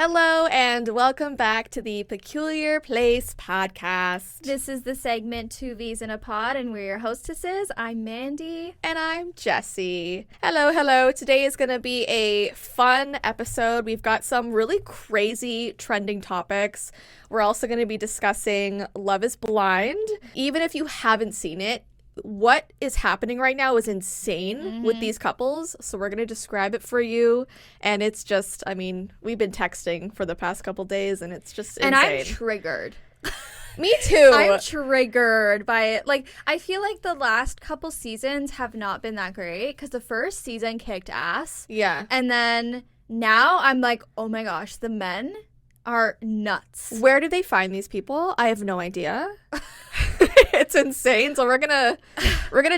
Hello and welcome back to the Peculiar Place podcast. This is the segment Two Vees in a Pod, and we're your hostesses. I'm Mandii. And I'm Jessii. Hello. Today is going to be a fun episode. We've got some really crazy trending topics. We're also going to be discussing Love is Blind. Even if you haven't seen it, what is happening right now is insane with these couples. So we're going to describe it for you. And it's just, we've been texting for the past couple days and it's just insane. And I'm triggered. Me too. I'm triggered by it. Like, I feel like the last couple seasons have not been that great because the first season kicked ass. Yeah. And then now I'm like, oh my gosh, the men are nuts. Where do they find these people? I have no idea. It's insane. So we're gonna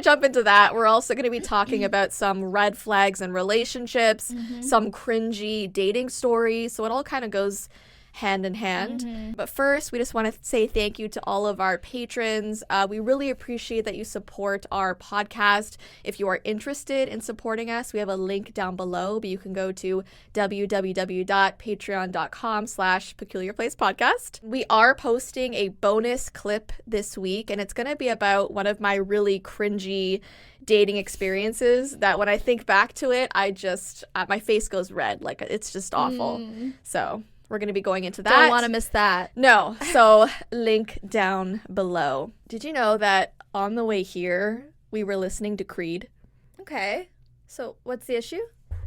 jump into that. We're also gonna be talking about some red flags in relationships, some cringy dating stories. So it all kind of goes hand in hand. But first, we just want to say thank you to all of our patrons. We really appreciate that you support our podcast. If you are interested in supporting us, we have a link down below, but you can go to www.patreon.com/peculiarplacepodcast. We are posting a bonus clip this week, and it's going to be about one of my really cringy dating experiences that when I think back to it, I just, my face goes red. Like, it's just awful. So we're going to be going into that. Don't want to miss that. No. So link down below. Did you know that on the way here, we were listening to Creed? Okay. So what's the issue?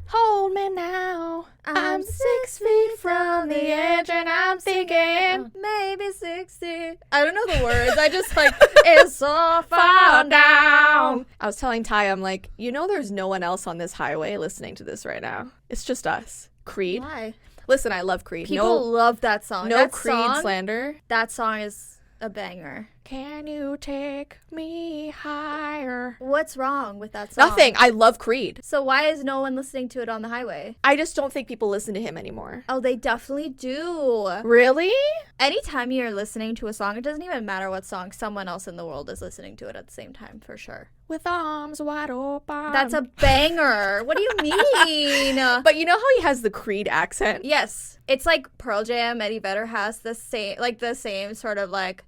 Hold me now. I'm 6 feet from the edge and I'm thinking maybe 60. I don't know the words. I just like, it's so far down. I was telling Ty, I'm like, there's no one else on this highway listening to this right now. It's just us. Creed. Why? Listen, I love Creed. People love that song. No that Creed song, slander. That song is a banger. Can you take me higher? What's wrong with that song? Nothing. I love Creed. So why is no one listening to it on the highway? I just don't think people listen to him anymore. Oh, they definitely do. Really? Anytime you're listening to a song, it doesn't even matter what song, someone else in the world is listening to it at the same time, for sure. With arms wide open. That's a banger. What do you mean? But you know how he has the Creed accent? Yes. It's like Pearl Jam. Eddie Vedder has the same sort of like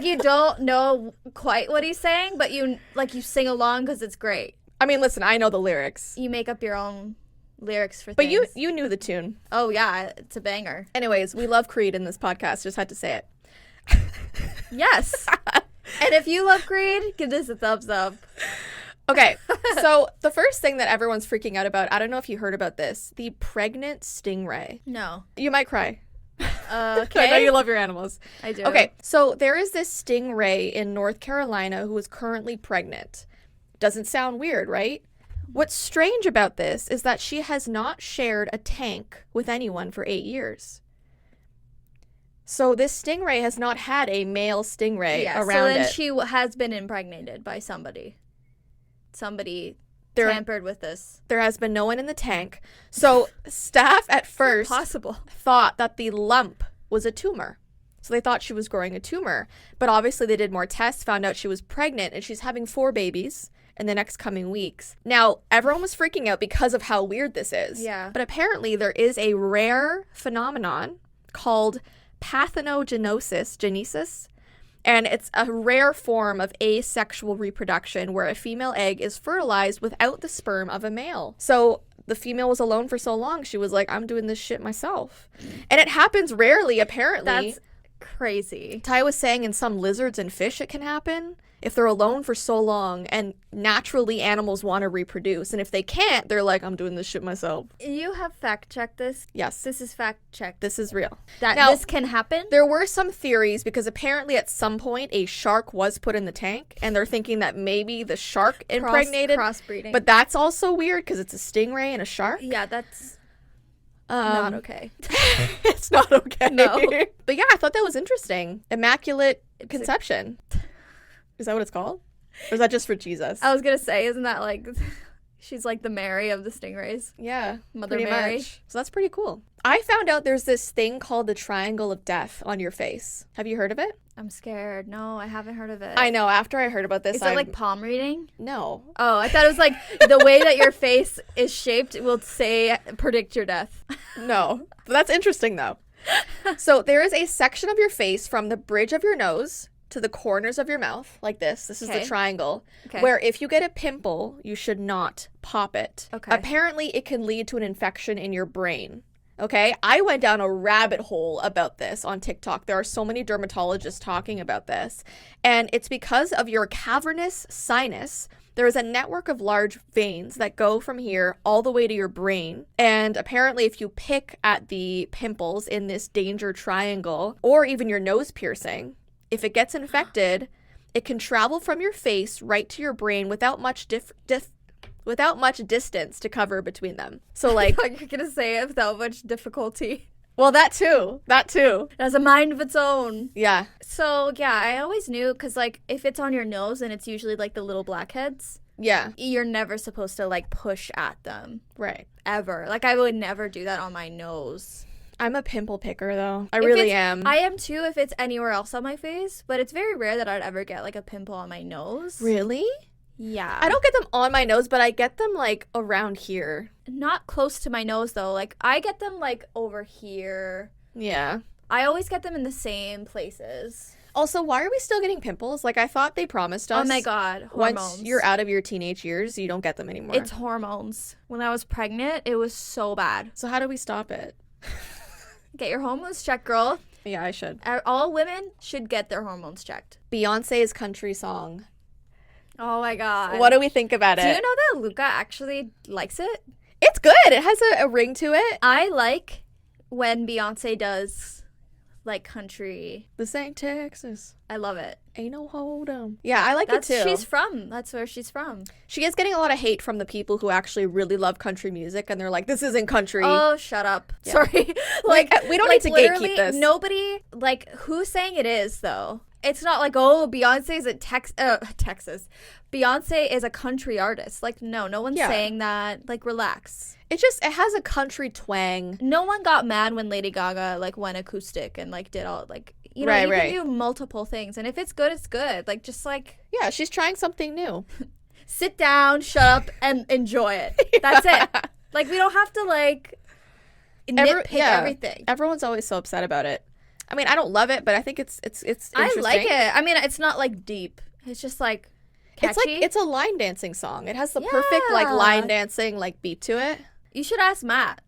you don't know quite what he's saying, but you sing along because it's great. I mean, listen, I know the lyrics. You make up your own lyrics for but things. But you knew the tune. Oh, yeah. It's a banger. Anyways, we love Creed in this podcast. Just had to say it. Yes. And if you love Creed, give this a thumbs up. Okay, so the first thing that everyone's freaking out about, I don't know if you heard about this, the pregnant stingray. No. You might cry. Okay. I know you love your animals. I do. Okay, so there is this stingray in North Carolina who is currently pregnant. Doesn't sound weird, right? What's strange about this is that she has not shared a tank with anyone for 8 years. So this stingray has not had a male stingray around it. So then she has been impregnated by somebody. Somebody tampered with this. There has been no one in the tank. So staff at first thought that the lump was a tumor. So they thought she was growing a tumor. But obviously they did more tests, found out she was pregnant, and she's having 4 babies in the next coming weeks. Now, everyone was freaking out because of how weird this is. Yeah. But apparently there is a rare phenomenon called genesis. And it's a rare form of asexual reproduction where a female egg is fertilized without the sperm of a male. So the female was alone for so long, she was like, I'm doing this shit myself. And it happens rarely, apparently. That's crazy. Ty was saying in some lizards and fish it can happen if they're alone for so long, and naturally animals want to reproduce. And if they can't, they're like, I'm doing this shit myself. You have fact-checked this? Yes. This is fact-checked. This is real. Now, this can happen? There were some theories because apparently at some point a shark was put in the tank, and they're thinking that maybe the shark impregnated. Crossbreeding. But that's also weird because it's a stingray and a shark. Yeah, that's not okay. It's not okay. No. But yeah, I thought that was interesting. Immaculate conception. Is that what it's called? Or is that just for Jesus? I was going to say, isn't that like, she's like the Mary of the stingrays? Yeah. Mother Mary. Much. So that's pretty cool. I found out there's this thing called the triangle of death on your face. Have you heard of it? I'm scared. No, I haven't heard of it. I know. After I heard about this, Is it like palm reading? No. Oh, I thought it was like the way that your face is shaped will say predict your death. No. But that's interesting, though. So there is a section of your face from the bridge of your nose to the corners of your mouth, like this. This is the triangle, where if you get a pimple, you should not pop it. Okay. Apparently, it can lead to an infection in your brain. Okay, I went down a rabbit hole about this on TikTok. There are so many dermatologists talking about this. And it's because of your cavernous sinus. There is a network of large veins that go from here all the way to your brain. And apparently, if you pick at the pimples in this danger triangle, or even your nose piercing, if it gets infected, it can travel from your face right to your brain without much without much distance to cover between them. So like you're gonna say it without much difficulty. Well, that too. It has a mind of its own. Yeah. So yeah, I always knew, because like if it's on your nose and it's usually like the little blackheads. Yeah. You're never supposed to like push at them. Right. Ever. Like I would never do that on my nose. I'm a pimple picker, though. I really am. I am, too, if it's anywhere else on my face. But it's very rare that I'd ever get, like, a pimple on my nose. Really? Yeah. I don't get them on my nose, but I get them, like, around here. Not close to my nose, though. Like, I get them, like, over here. Yeah. I always get them in the same places. Also, why are we still getting pimples? Like, I thought they promised us. Oh, my God. Hormones. Once you're out of your teenage years, you don't get them anymore. It's hormones. When I was pregnant, it was so bad. So how do we stop it? Get your hormones checked, girl. Yeah, I should. All women should get their hormones checked. Beyonce's country song. Oh my God. What do we think about it? Do you know that Luca actually likes it? It's good. It has a ring to it. I like when Beyonce does like country. This ain't Texas. I love it. Ain't no hold 'em. Yeah, I like it too. That's where she's from. She is getting a lot of hate from the people who actually really love country music, and they're like, this isn't country. Oh, shut up. Yeah. Sorry. like we don't need to gatekeep this. Nobody, like, who's saying it is, though? It's not like, oh, Beyonce's a Texas. Beyonce is a country artist. Like, no one's saying that. Like, relax. It has a country twang. No one got mad when Lady Gaga, like, went acoustic and, like, did all, like, you know, you can do multiple things. And if it's good, it's good. Like, just, like... Yeah, she's trying something new. Sit down, shut up, and enjoy it. That's it. Like, we don't have to, like, nitpick everything. Everyone's always so upset about it. I mean, I don't love it, but I think it's interesting. I like it. I mean, it's not, like, deep. It's just, like, catchy. It's a line dancing song. It has the perfect, like, line dancing, like, beat to it. You should ask Matt.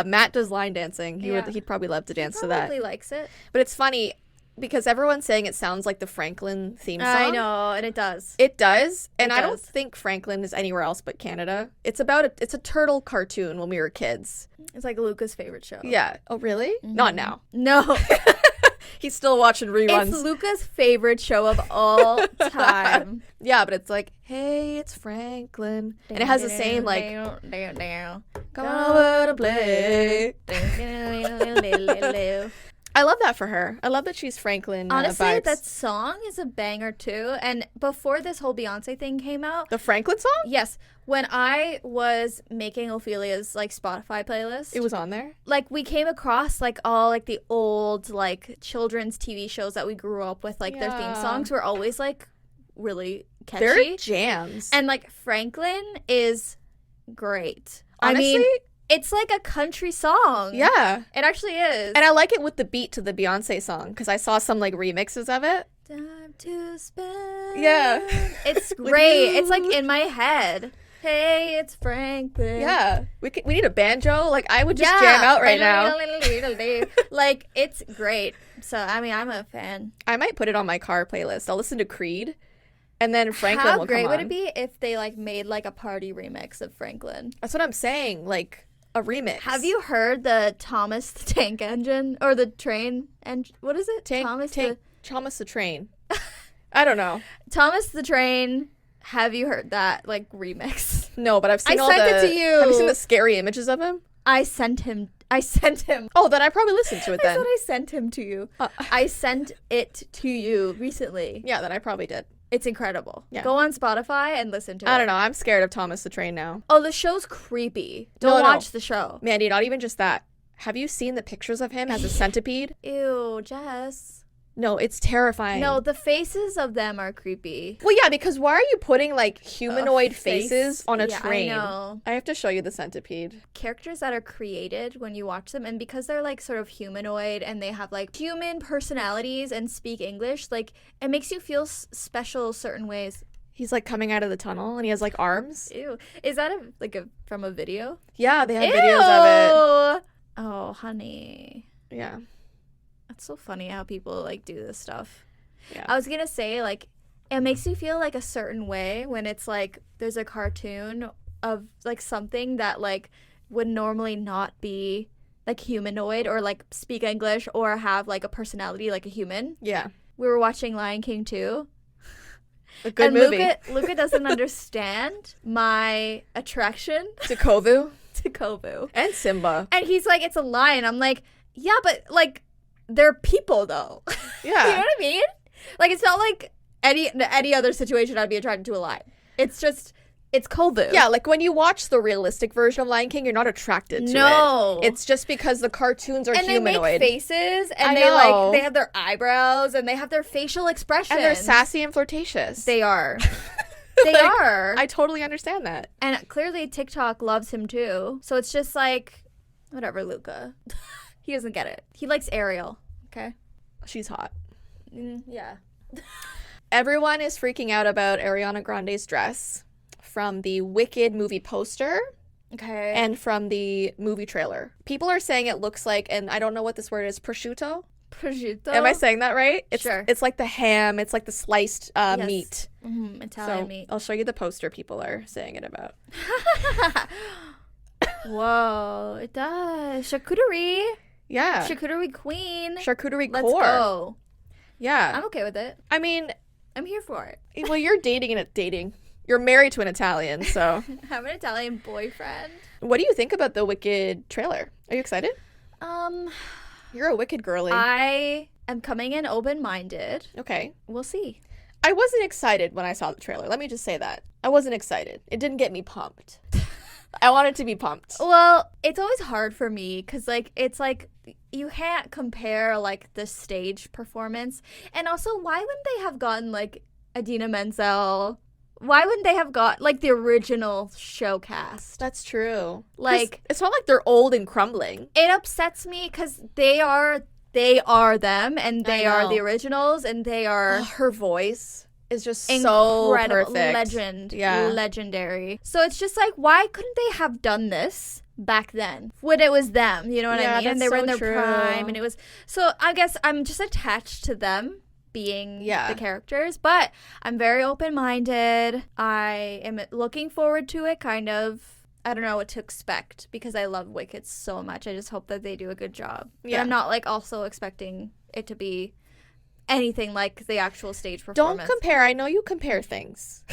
Matt does line dancing. He'd probably love to dance to that. He probably likes it. But it's funny because everyone's saying it sounds like the Franklin theme song. I know, and it does. It does, and I don't think Franklin is anywhere else but Canada. It's a turtle cartoon when we were kids. It's like Luca's favorite show. Yeah. Oh, really? Mm-hmm. Not now. No. He's still watching reruns. It's Luca's favorite show of all time. Yeah, but it's like, hey, it's Franklin. And it has the same, like, come over to play. I love that for her. I love that she's Franklin. Honestly, vibes. that song is a banger too. And before this whole Beyonce thing came out, the Franklin song? Yes. When I was making Ophelia's like Spotify playlist, it was on there. Like we came across like all like the old like children's TV shows that we grew up with. Like their theme songs were always like really catchy. They're jams. And like Franklin is great. Honestly, I mean, it's like a country song. Yeah. It actually is. And I like it with the beat to the Beyonce song because I saw some like remixes of it. Time to spend. Yeah. It's great. It's like in my head. Hey, it's Franklin. Yeah. We need a banjo. Like I would just jam out right now. Like it's great. So I mean, I'm a fan. I might put it on my car playlist. I'll listen to Creed. And then Franklin will come on. How great would it be if they like made like a party remix of Franklin? That's what I'm saying. Like a remix. Have you heard the Thomas the Tank Engine or the train engine? What is it? Thomas the Train. I don't know. Thomas the Train. Have you heard that like remix? No, but I've seen it to you. Have you seen the scary images of him? I sent him. Oh, then I probably listened to it then. I thought I sent him to you. I sent it to you recently. Yeah, then I probably did. It's incredible. Yeah. Go on Spotify and listen to it. I don't know. I'm scared of Thomas the Train now. Oh, the show's creepy. Don't watch the show. Mandii, not even just that. Have you seen the pictures of him as a centipede? Ew, Jess. No, it's terrifying. No, the faces of them are creepy. Well, yeah, because why are you putting like humanoid Face. faces on a Yeah, train? I know. I have to show you the centipede. Characters that are created when you watch them, and because they're like sort of humanoid and they have like human personalities and speak English, like it makes you feel special certain ways. He's like coming out of the tunnel and he has like arms. Ew. Is that from a video? Yeah, they have videos of it. Oh, honey. Yeah. That's so funny how people like do this stuff. Yeah. I was gonna say, like, it makes you feel like a certain way when it's like there's a cartoon of like something that like would normally not be like humanoid or like speak English or have like a personality like a human. Yeah. We were watching Lion King 2. A good and movie. Luca doesn't understand my attraction To Kovu to Kovu. and Simba. And he's like, it's a lion. I'm like, yeah, but like they're people though. Yeah. You know what I mean? Like it's not like any other situation I'd be attracted to a lion. It's just it's Kovu. Yeah, like when you watch the realistic version of Lion King, you're not attracted to No. it. It's just because the cartoons are and humanoid. they make faces and I they know. like they have their eyebrows and they have their facial expressions. And they're sassy and flirtatious. They are. They Like, are. I totally understand that. And clearly TikTok loves him too. So it's just like whatever, Luca. He doesn't get it. He likes Ariel. Okay. She's hot. Yeah. Everyone is freaking out about Ariana Grande's dress from the Wicked movie poster Okay. and from the movie trailer. People are saying it looks like, and I don't know what this word is, prosciutto? prosciutto. Am I saying that right? Sure. It's like the ham. It's like the sliced Yes. meat. Italian So meat. I'll show you the poster people are saying it about. Whoa, it does. Charcuterie. Yeah. Charcuterie queen. Charcuterie Let's core. go. Yeah. I'm okay with it. I mean, I'm here for it. well, you're dating. You're married to an Italian, so. I have an Italian boyfriend. What do you think about the Wicked trailer? Are you excited? You're a Wicked girly. I am coming in open-minded. Okay. We'll see. I wasn't excited when I saw the trailer. Let me just say that. I wasn't excited. It didn't get me pumped. I wanted to be pumped. Well, it's always hard for me because, like, it's like you can't compare, like, the stage performance. And also, why wouldn't they have gotten, like, Idina Menzel? Why wouldn't they have got, like, the original show cast? That's true. Like, it's not like they're old and crumbling. it upsets me because they are them and they I are know. the originals and they are Her voice is just so incredible, perfect. legendary. So it's just like, why couldn't they have done this back then when it was them? You know what Yeah, I mean? And that's they were in so their true. prime, and it was. So I guess I'm just attached to them being Yeah. the characters, but I'm very open-minded. I am looking forward to it. Kind of. I don't know what to expect because I love Wicked so much. I just hope that they do a good job. But Yeah. I'm not like also expecting it to be anything like the actual stage Don't performance. compare. I know you compare things.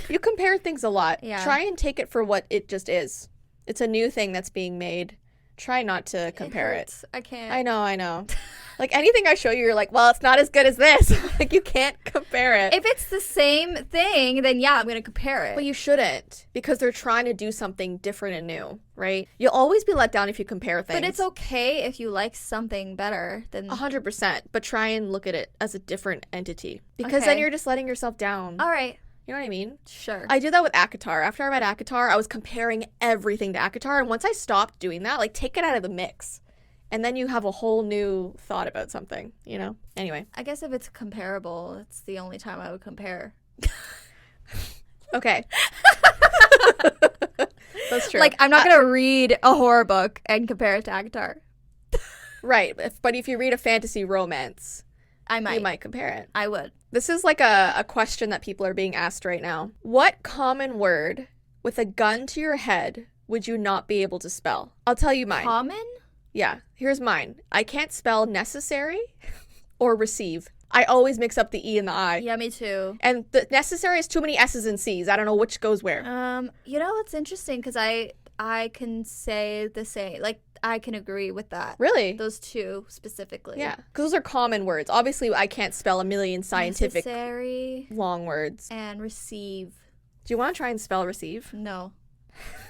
You compare things a lot. Yeah. Try and take it for what it just is. It's a new thing that's being made. Try not to compare it. hurts. I can't. I know. Like anything I show you, you're like, well, it's not as good as this. Like you can't compare it. If it's the same thing, then yeah, I'm going to compare it. But you shouldn't because they're trying to do something different and new, right? You'll always be let down if you compare things. But it's okay if you like something better than... 100%. But try and look at it as a different entity because then Okay. you're just letting yourself down. All right. You know what I mean? Sure. I did that with Akatar. After I read Akatar, I was comparing everything to Akatar. And once I stopped doing that, like take it out of the mix. And then you have a whole new thought about something, you know? Anyway. I guess if it's comparable, it's the only time I would compare. Okay. That's true. Like, I'm not going to read a horror book and compare it to Avatar. Right. But if you read a fantasy romance, I might. you might compare it. I would. This is like a question that people are being asked right now. What common word with a gun to your head would you not be able to spell? I'll tell you mine. Common? Yeah, here's mine. I can't spell necessary or receive. I always mix up the E and the I. Yeah, me too. And the necessary is too many S's and C's. I don't know which goes where. You know, it's interesting because I can say the same. Like, I can agree with that. Really? Those two specifically. Yeah, because those are common words. Obviously, I can't spell a million scientific Necessary long words. and receive. Do you want to try and spell receive? No.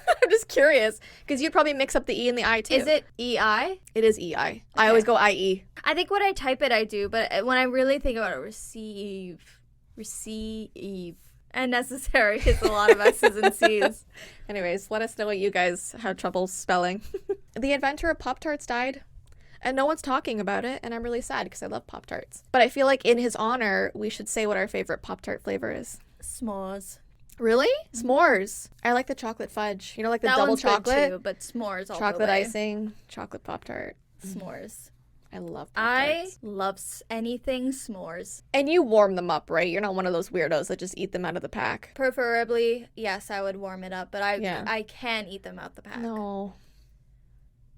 I'm just curious because you'd probably mix up the E and the I too. Is it EI? It is EI. Okay. I always go IE. I think when I type it, I do, but when I really think about it, receive. And necessary is a lot of S's and C's. Anyways, let us know what you guys had trouble spelling. The inventor of Pop-Tarts died. And no one's talking about it, and I'm really sad because I love Pop-Tarts. But I feel like in his honor, we should say what our favorite Pop-Tart flavor is. S'mores. Really? S'mores. I like the chocolate fudge. You know, like the That double one's good chocolate? too, but s'mores all Chocolate the way. icing, chocolate Pop-Tart. S'mores. I love I Pop-Tarts. love anything s'mores. And you warm them up, right? You're not one of those weirdos that just eat them out of the pack. Preferably, yes, I would warm it up, but I Yeah. can eat them out the pack. No.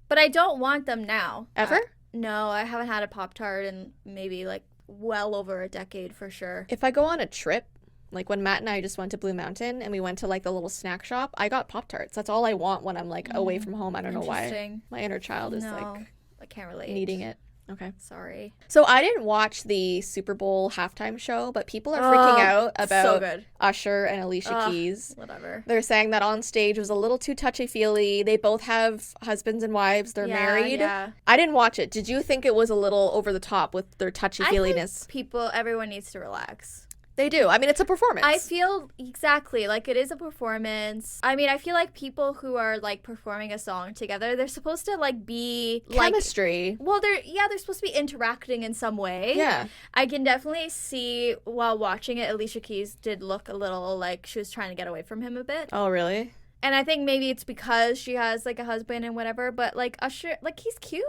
But I don't want them now. Ever? No, I haven't had a Pop-Tart in maybe like well over a decade for sure. If I go on a trip, like when Matt and I just went to Blue Mountain and we went to like the little snack shop, I got Pop-Tarts. That's all I want when I'm like away from home. I don't know why. Interesting. My inner child is No, like I can't relate. needing it. Okay. Sorry. So I didn't watch the Super Bowl halftime show, but people are freaking out so about good. Usher and Alicia Keys. Whatever. They're saying that on stage was a little too touchy-feely. They both have husbands and wives. They're married. Yeah. I didn't watch it. Did you think it was a little over the top with their touchy-feeliness? Everyone needs to relax. They do. I mean, it's a performance. I feel exactly like it is a performance. I mean, I feel like people who are like performing a song together, they're supposed to like be chemistry. Well, they're supposed to be interacting in some way. Yeah. I can definitely see while watching it, Alicia Keys did look a little like she was trying to get away from him a bit. Oh, really? And I think maybe it's because she has like a husband and whatever, but like Usher, like he's cute.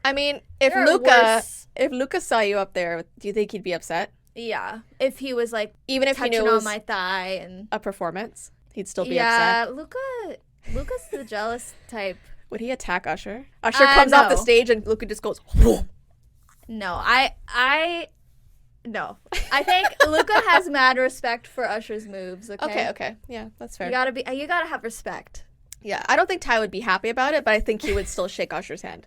I mean, if There are Luca saw you up there, do you think he'd be upset? Yeah, if he was like Even if he touching knew it was on my thigh and a performance, he'd still be upset. Yeah, Luca's the jealous type. Would he attack Usher? Usher comes off the stage and Luca just goes, whoa. No, no. I think Luca has mad respect for Usher's moves. Okay. Yeah, that's fair. You gotta have respect. Yeah, I don't think Ty would be happy about it, but I think he would still shake Usher's hand.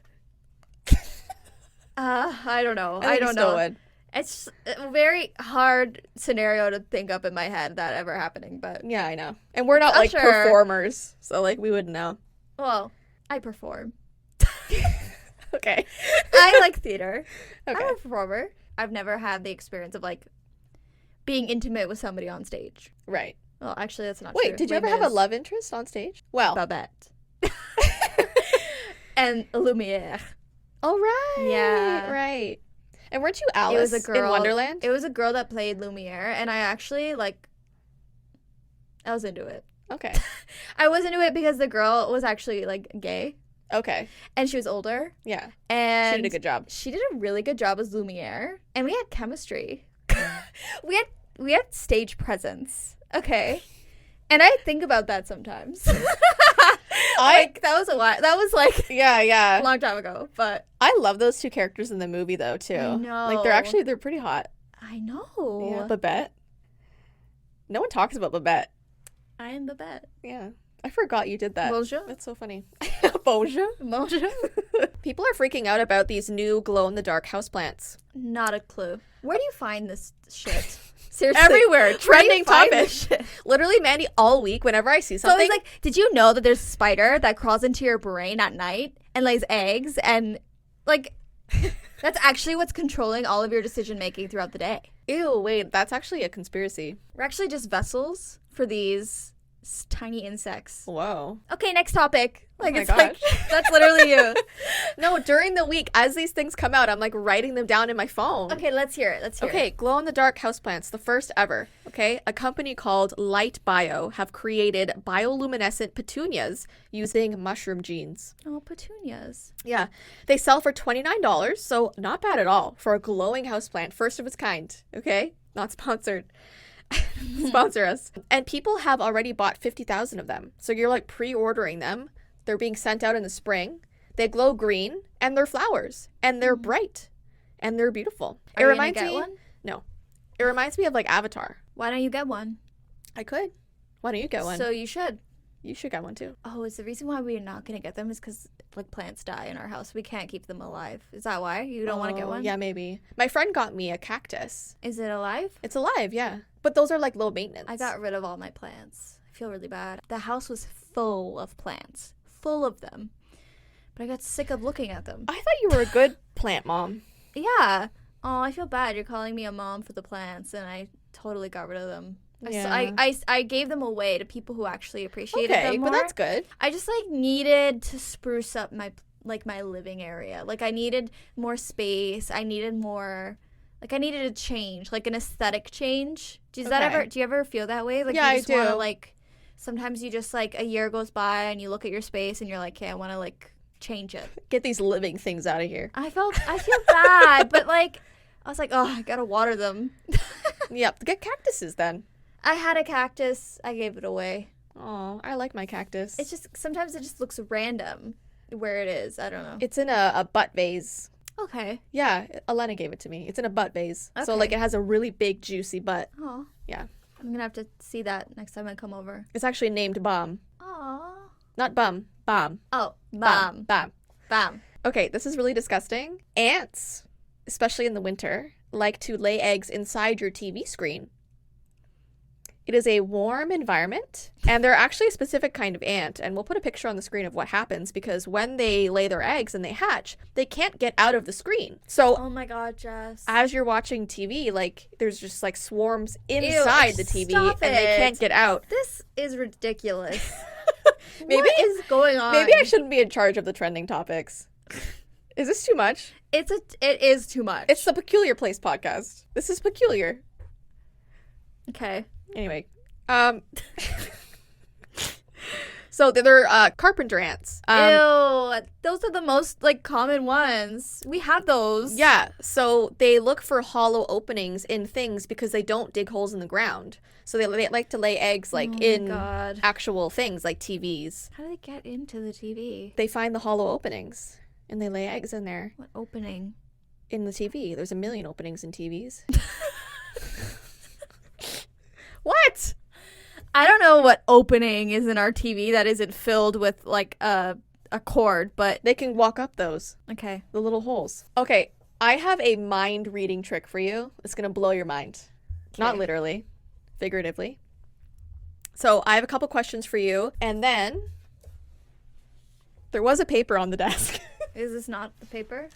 I don't know. I don't still know. would. It's a very hard scenario to think up in my head that ever happening, but Yeah, I know. And we're not Usher. like performers, so like we wouldn't know. well, I perform. Okay. I like theater. Okay. I'm a performer. I've never had the experience of like being intimate with somebody on stage. Right. Well, actually, that's not true. Wait, did you ever have a love interest on stage? Well. Babette. And Lumiere. Oh, right. Yeah. Right. And weren't you Alice It was a girl in Wonderland? It was a girl that played Lumiere, and I actually I was into it. Okay. I was into it because the girl was actually like gay, Okay. and she was older, Yeah. and She did a good job. She did a really good job as Lumiere, and we had chemistry. we had stage presence. Okay. And I think about that sometimes. That was a while. That was like Yeah. a long time ago, but I love those two characters in the movie though too. I know. Like they're pretty hot. I know. Yeah, Babette. No one talks about Babette. I am Babette. Yeah. I forgot you did that. Bonjour. That's so funny. Bonjour. Bonjour. People are freaking out about these new glow-in-the-dark houseplants. Not a clue. Where do you find this shit? Seriously. Everywhere. Where do Trending you find topic. this shit? Literally, Mandii, all week, whenever I see So something. it's like, did you know that there's a spider that crawls into your brain at night and lays eggs and like that's actually what's controlling all of your decision making throughout the day. Ew, wait, that's actually a conspiracy. We're actually just vessels for these tiny insects. Whoa. Okay, next topic. Like my it's like gosh. that's literally you. No, during the week, as these things come out, I'm like writing them down in my phone. Okay, let's hear it. Okay, glow-in-the-dark houseplants, the first ever. Okay, a company called Light Bio have created bioluminescent petunias using mushroom genes. Oh, petunias. Yeah, they sell for $29, so not bad at all for a glowing houseplant, first of its kind. Okay, not sponsored. Sponsor us. And people have already bought 50,000 of them, so you're like pre-ordering them. They're being sent out in the spring. They glow green, and they're flowers, and they're bright, and they're beautiful. Are you gonna get one? No. It reminds me of like Avatar. Why don't you get one? I could. Why don't you get one? So you should. You should get one too. Oh, is the reason why we're not gonna get them is because like plants die in our house. We can't keep them alive. Is that why you don't want to get one? Yeah, maybe. My friend got me a cactus. Is it alive? It's alive, yeah. But those are like low maintenance. I got rid of all my plants. I feel really bad. The house was full of plants. Full of them. But I got sick of looking at them. I thought you were a good plant mom. Yeah. Oh, I feel bad. You're calling me a mom for the plants, and I totally got rid of them. Yeah. I gave them away to people who actually appreciated them more. But that's good. I just, like, needed to spruce up my living area. Like, I needed more space. I needed more... Like, I needed a change, like an aesthetic change. Do you ever feel that way? Like, yeah, you just I do. Wanna, like, sometimes you just, like, a year goes by and you look at your space and you're like, okay, I want to, like, change it. Get these living things out of here. I feel bad, but, like, I was like, oh, I gotta water them. Yep, get cactuses then. I had a cactus. I gave it away. Oh, I like my cactus. It's just, sometimes it just looks random where it is. I don't know. It's in a butt vase. Okay. Yeah, Elena gave it to me. It's in a butt vase. Okay. So, like, it has a really big, juicy butt. Oh. Yeah. I'm gonna have to see that next time I come over. It's actually named Bomb. Aw. Not Bum. Bomb. Oh, Bam. Bomb. Bam. Okay, this is really disgusting. Ants, especially in the winter, like to lay eggs inside your TV screen. It is a warm environment, and they're actually a specific kind of ant, and we'll put a picture on the screen of what happens, because when they lay their eggs and they hatch, they can't get out of the screen. So, Oh my god, Jess. as you're watching TV, like, there's just, like, swarms inside the TV, stop and they it. can't get out. This is ridiculous. Maybe What is going on? Maybe I shouldn't be in charge of the trending topics. Is this too much? It is too much. It's the Peculiar Place podcast. This is peculiar. Okay. Anyway, so they're carpenter ants. Ew. Those are the most, like, common ones. We have those. Yeah, so they look for hollow openings in things because they don't dig holes in the ground. So they like to lay eggs, like, Oh my in God. actual things, like TVs. How do they get into the TV? They find the hollow openings, and they lay eggs in there. What opening? In the TV. There's a million openings in TVs. What? I don't know what opening is in our TV that isn't filled with, like, a cord, but... They can walk up those. Okay. The little holes. Okay, I have a mind reading trick for you. It's going to blow your mind. Not literally, figuratively. So I have a couple questions for you, and then there was a paper on the desk. Is this not the paper?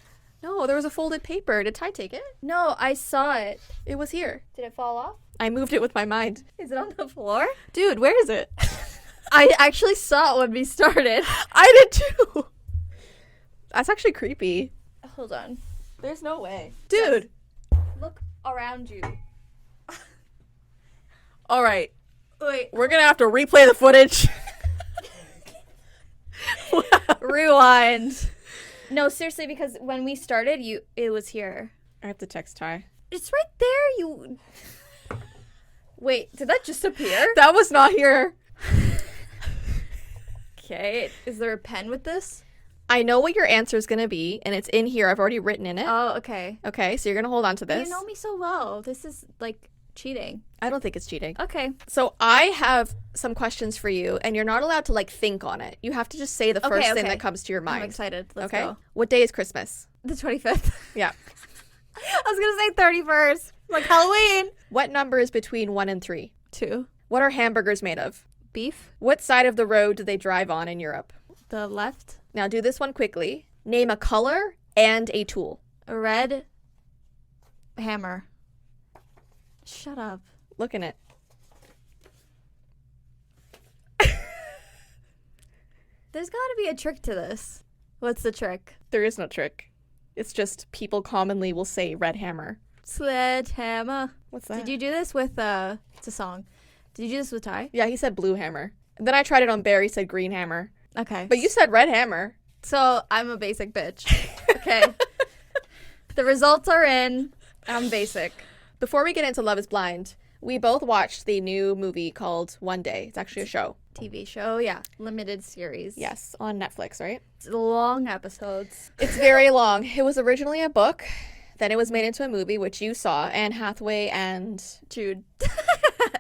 No, there was a folded paper. Did Ty take it? No, I saw it. It was here. Did it fall off? I moved it with my mind. Is it on the floor? Dude, where is it? I actually saw it when we started. I did too. That's actually creepy. Hold on. There's no way. Dude. Look around you. All right. Wait. We're going to have to replay the footage. Rewind. No, seriously, because when we started, it was here. I have to text Ty. It's right there. You. Wait, did that just appear? That was not here. Okay. Is there a pen with this? I know what your answer is going to be, and it's in here. I've already written in it. Oh, okay. Okay, so you're going to hold on to this. You know me so well. This is, like, cheating. I don't think it's cheating. Okay. So I have some questions for you, and you're not allowed to, like, think on it. You have to just say the first thing that comes to your mind. I'm excited. Let's okay? go. What day is Christmas? The 25th. Yeah. I was going to say 31st. Like Halloween. What number is between 1 and 3? 2. What are hamburgers made of? Beef. What side of the road do they drive on in Europe? The left. Now do this one quickly. Name a color and a tool. A red hammer. Shut up. Look in it. There's got to be a trick to this. What's the trick? There is no trick. It's just people commonly will say red hammer. Sledgehammer. What's that? Did you do this with, it's a song. Did you do this with Ty? Yeah, he said blue hammer. And then I tried it on Barry, said green hammer. Okay. But you said red hammer. So, I'm a basic bitch. Okay. The results are in. I'm basic. Before we get into Love is Blind, we both watched the new movie called One Day. It's actually a show. TV show, yeah. Limited series. Yes, on Netflix, right? It's long episodes. It's very long. It was originally a book. Then it was made into a movie, which you saw. Anne Hathaway and... Jude.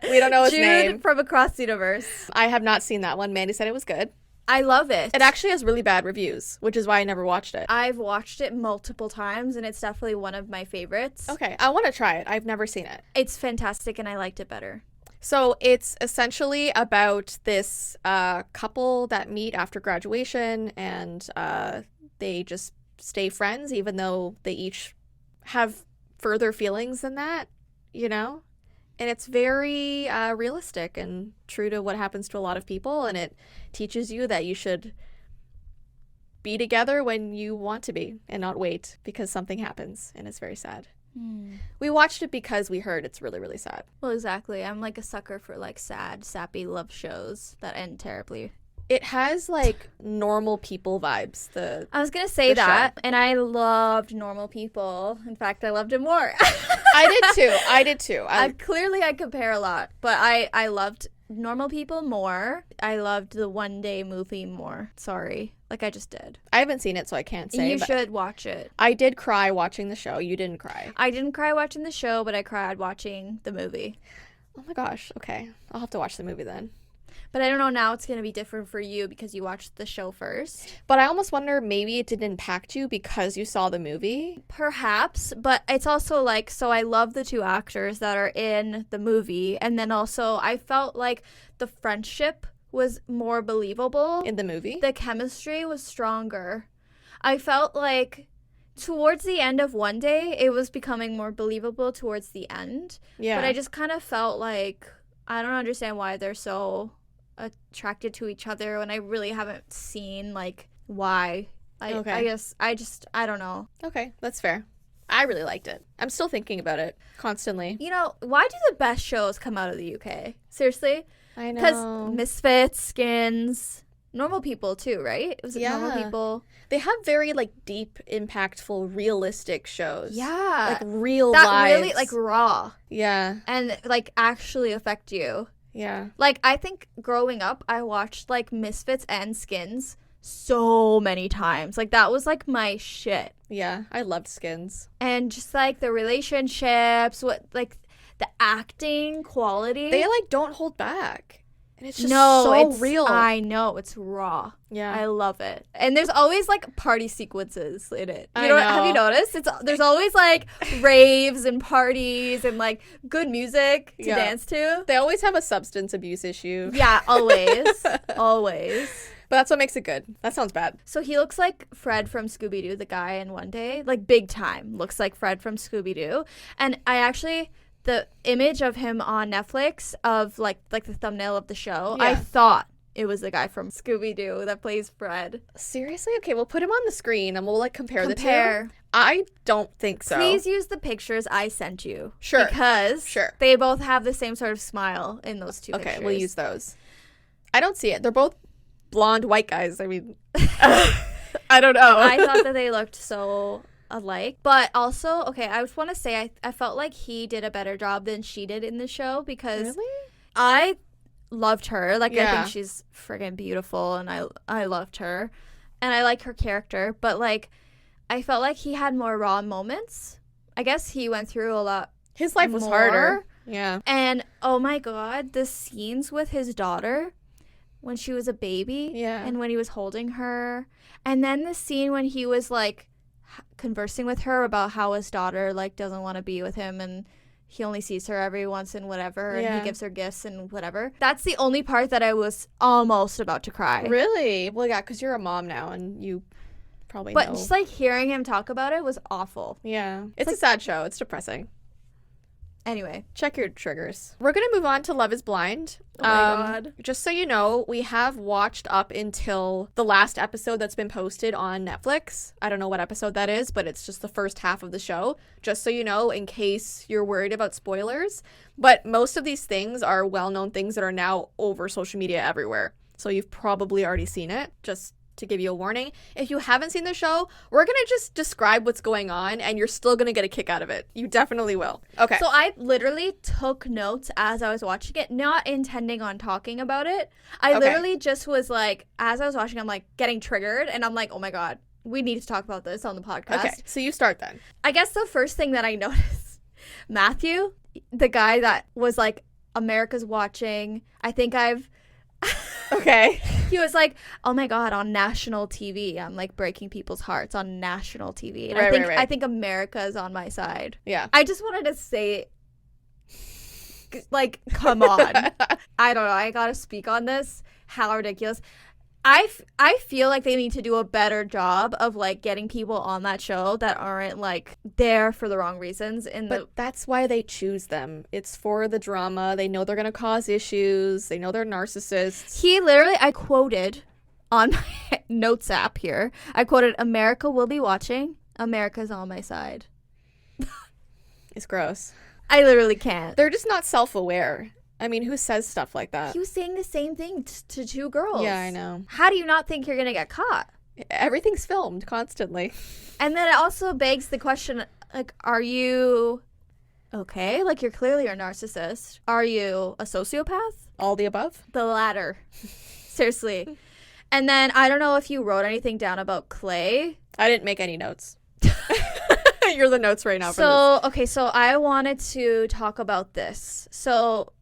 We don't know his Jude name. from Across the Universe. I have not seen that one. Mandy said it was good. I love it. It actually has really bad reviews, which is why I never watched it. I've watched it multiple times, and it's definitely one of my favorites. Okay, I want to try it. I've never seen it. It's fantastic, and I liked it better. So it's essentially about this couple that meet after graduation, and they just stay friends even though they each have further feelings than that, you know? And it's very realistic and true to what happens to a lot of people, and it teaches you that you should be together when you want to be and not wait because something happens, and it's very sad. We watched it because we heard it's really, really sad. Well, exactly. I'm like a sucker for like sad, sappy love shows that end terribly. It has like normal people vibes. I was gonna say that, and I loved Normal People. In fact, I loved it more. I did too. Clearly, I compare a lot, but I loved Normal People more. I loved the One Day movie more. Sorry, like I just did. I haven't seen it, so I can't say. You should watch it. I did cry watching the show. You didn't cry. I didn't cry watching the show, but I cried watching the movie. Oh my gosh. Okay, I'll have to watch the movie then. But I don't know, now it's going to be different for you because you watched the show first. But I almost wonder maybe it didn't impact you because you saw the movie. Perhaps, but it's also like, so I love the two actors that are in the movie. And then also I felt like the friendship was more believable. In the movie? The chemistry was stronger. I felt like towards the end of One Day, it was becoming more believable towards the end. Yeah. But I just kind of felt like, I don't understand why they're so attracted to each other when I really haven't seen like why. I guess I don't know. Okay, that's fair. I really liked it. I'm still thinking about it constantly. You know, why do the best shows come out of the UK? Seriously? I know. Because Misfits, Skins, Normal People too, right? Was it Normal People? They have very like deep, impactful, realistic shows. Yeah. Like real that lives. really like raw. Yeah. And like actually affect you. Yeah. Like I think growing up I watched like Misfits and Skins so many times. Like that was like my shit. Yeah, I loved Skins. And just like the relationships, what like the acting quality. They like don't hold back. And it's just so real. I know, it's raw. Yeah. I love it. And there's always like party sequences in it. I know. Have you noticed? There's always like raves and parties and like good music to dance to. They always have a substance abuse issue. Yeah, always. Always. But that's what makes it good. That sounds bad. So he looks like Fred from Scooby-Doo, the guy in One Day. Like big time. Looks like Fred from Scooby-Doo. And I actually... the image of him on Netflix of like the thumbnail of the show, I thought it was the guy from Scooby-Doo that plays Fred. Seriously? Okay, we'll put him on the screen and we'll like compare the two. I don't think so. Please use the pictures I sent you. Sure. Because they both have the same sort of smile in those two pictures. Okay, we'll use those. I don't see it. They're both blonde white guys. I mean, I don't know. I thought that they looked so alike. But also, okay, I just want to say I felt like he did a better job than she did in the show because I loved her. Like, I think she's friggin' beautiful and I loved her. And I like her character. But, like, I felt like he had more raw moments. I guess he went through a lot. His life was harder. Yeah. And, oh my God, the scenes with his daughter when she was a baby. Yeah. And when he was holding her. And then the scene when he was, like, conversing with her about how his daughter, like, doesn't want to be with him and he only sees her every once and whatever. And he gives her gifts and whatever. That's the only part that I was almost about to cry. Really? Well, yeah, because you're a mom now and you probably know. But just, like, hearing him talk about it was awful. Yeah. It's a sad show. It's depressing. Anyway. Check your triggers. We're going to move on to Love is Blind. Oh my God. Just so you know, we have watched up until the last episode that's been posted on Netflix. I don't know what episode that is, but it's just the first half of the show. Just so you know, in case you're worried about spoilers. But most of these things are well-known things that are now over social media everywhere. So you've probably already seen it. Just to give you a warning. If you haven't seen the show, we're going to just describe what's going on and you're still going to get a kick out of it. You definitely will. Okay. So I literally took notes as I was watching it, not intending on talking about it. I literally just was like, as I was watching, I'm like getting triggered and I'm like, oh my God, we need to talk about this on the podcast. Okay. So you start then. I guess the first thing that I noticed, Matthew, the guy that was like, America's watching, I think I've... Okay. He was like, oh my God, on national TV. I'm like breaking people's hearts on national TV. And I think America is on my side. Yeah. I just wanted to say Like, come on. I don't know. I gotta speak on this. How ridiculous. I feel like they need to do a better job of like getting people on that show that aren't like there for the wrong reasons. But that's why they choose them. It's for the drama. They know they're gonna cause issues. They know they're narcissists. He literally, I quoted on my notes app here. I quoted, "America will be watching. America's on my side." It's gross. I literally can't. They're just not self-aware. I mean, who says stuff like that? He was saying the same thing to two girls. Yeah, I know. How do you not think you're gonna get caught? Everything's filmed constantly. And then it also begs the question, like, are you okay? Like, you're clearly a narcissist. Are you a sociopath? All the above? The latter. Seriously. And then I don't know if you wrote anything down about Clay. I didn't make any notes. You're the notes right now for this. Okay, so I wanted to talk about this. So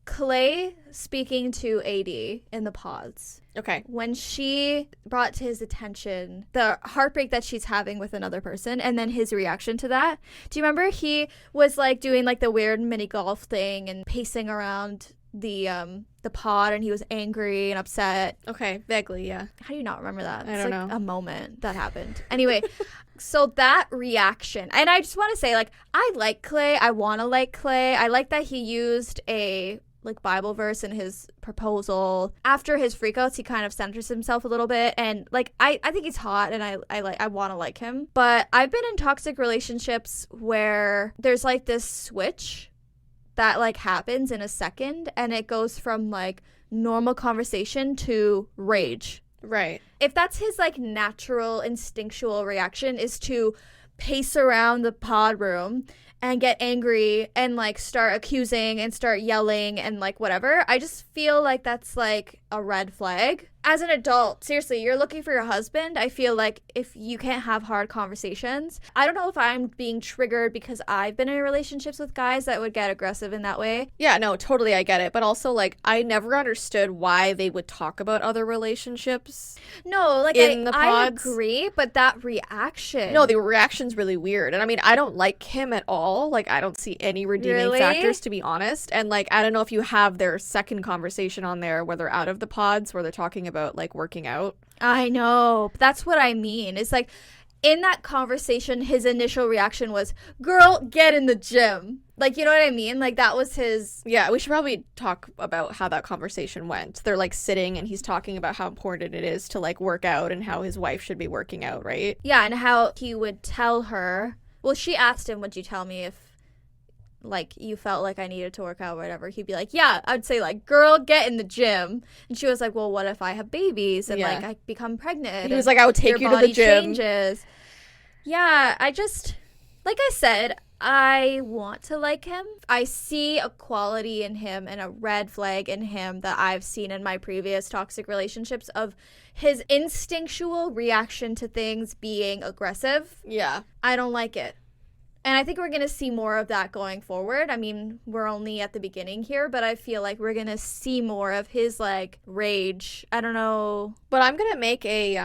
Clay speaking to AD in the pods. Okay. When she brought to his attention the heartbreak that she's having with another person and then his reaction to that. Do you remember he was like doing like the weird mini golf thing and pacing around the pod and he was angry and upset? Okay, vaguely, yeah. How do you not remember that? I don't like know. A moment that happened. Anyway, so that reaction, and I just want to say, like, I like Clay. I want to like Clay. I like that he used a like Bible verse in his proposal. After his freakouts, he kind of centers himself a little bit, and like I think he's hot, and I want to like him. But I've been in toxic relationships where there's like this switch that like happens in a second, and it goes from like normal conversation to rage. Right. If that's his like natural instinctual reaction is to pace around the pod room and get angry and like start accusing and start yelling and like whatever, I just feel like that's like a red flag. As an adult, seriously, you're looking for your husband. I feel like if you can't have hard conversations, I don't know if I'm being triggered because I've been in relationships with guys that would get aggressive in that way. Yeah, no, totally, I get it. But also, like, I never understood why they would talk about other relationships. No, like, in the pods. I agree, but that reaction. No, the reaction's really weird. And I mean, I don't like him at all. Like, I don't see any redeeming factors, to be honest. And, like, I don't know if you have their second conversation on there where they're out of the pods, where they're talking about like working out. I know. That's what I mean. It's like in that conversation, his initial reaction was, "Girl, get in the gym." Like, you know what I mean? Like that was his. Yeah, we should probably talk about how that conversation went. They're like sitting and he's talking about how important it is to like work out and how his wife should be working out, right? Yeah, and how he would tell her. Well, she asked him, "Would you tell me if like you felt like I needed to work out or whatever?" He'd be like, "Yeah." I'd say like, "Girl, get in the gym." And she was like, "Well, what if I have babies and like I become pregnant?" He was like, "I would take you to the gym." Changes. Yeah, I just, like I said, I want to like him. I see a quality in him and a red flag in him that I've seen in my previous toxic relationships of his instinctual reaction to things being aggressive. Yeah. I don't like it. And I think we're going to see more of that going forward. I mean, we're only at the beginning here, but I feel like we're going to see more of his, like, rage. I don't know. But I'm going to make a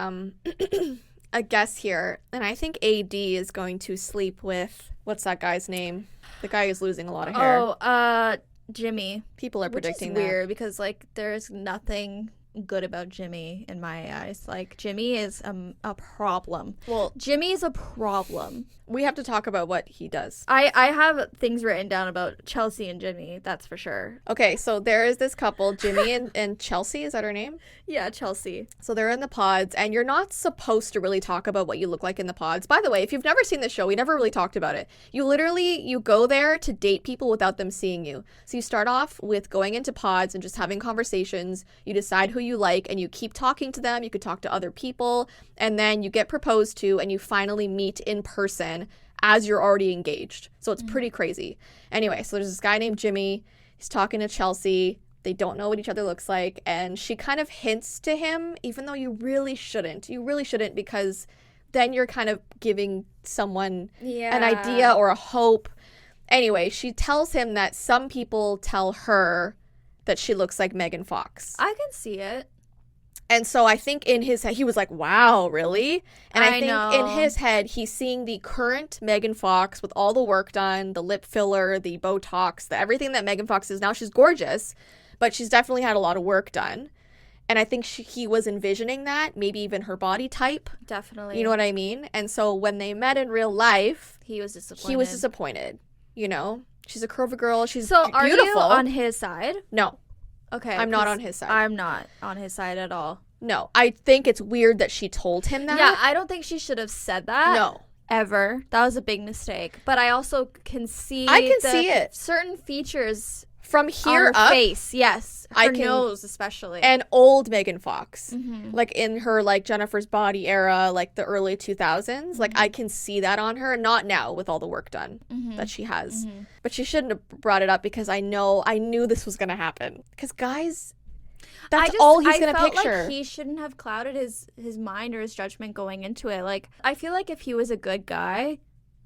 a guess here, and I think AD is going to sleep with, what's that guy's name? The guy who's losing a lot of hair. Oh, Jimmy. People are predicting that. Which is weird because, like, there's nothing good about Jimmy in my eyes. Like, Jimmy is a problem. Well, Jimmy is a problem. We have to talk about what he does. I have things written down about Chelsea and Jimmy, that's for sure. Okay, so there is this couple, Jimmy and Chelsea, is that her name? Yeah, Chelsea. So they're in the pods, and you're not supposed to really talk about what you look like in the pods. By the way, if you've never seen the show, we never really talked about it. You go there to date people without them seeing you. So you start off with going into pods and just having conversations. You decide who you like, and you keep talking to them. You could talk to other people, and then you get proposed to, and you finally meet in person as you're already engaged. So it's pretty crazy. Anyway, so there's this guy named Jimmy. He's talking to Chelsea. They don't know what each other looks like, and she kind of hints to him, even though you really shouldn't. You really shouldn't, because then you're kind of giving someone an idea or a hope. Anyway, she tells him that some people tell her that she looks like Megan Fox. I can see it. And so I think in his head, he was like, wow, really? And I think know. in his head, he's seeing the current Megan Fox with all the work done, the lip filler, the Botox, everything that Megan Fox is now. She's gorgeous, but she's definitely had a lot of work done. And I think he was envisioning that, maybe even her body type. Definitely. You know what I mean? And so when they met in real life, he was disappointed. He was disappointed, you know? She's a curvy girl. She's so beautiful. Are you on his side? No. Okay. I'm not on his side. I'm not on his side at all. No. I think it's weird that she told him that. Yeah, I don't think she should have said that. No. Ever. That was a big mistake. But I also can see see it. Certain features from here on her up. Face, yes. Her nose especially. And old Megan Fox. Mm-hmm. Like in her like Jennifer's Body era, like the early 2000s. Mm-hmm. Like I can see that on her. Not now with all the work done that she has. But she shouldn't have brought it up because I knew this was going to happen. Because guys, that's all he's going to picture. Like he shouldn't have clouded his mind or his judgment going into it. Like, I feel like if he was a good guy,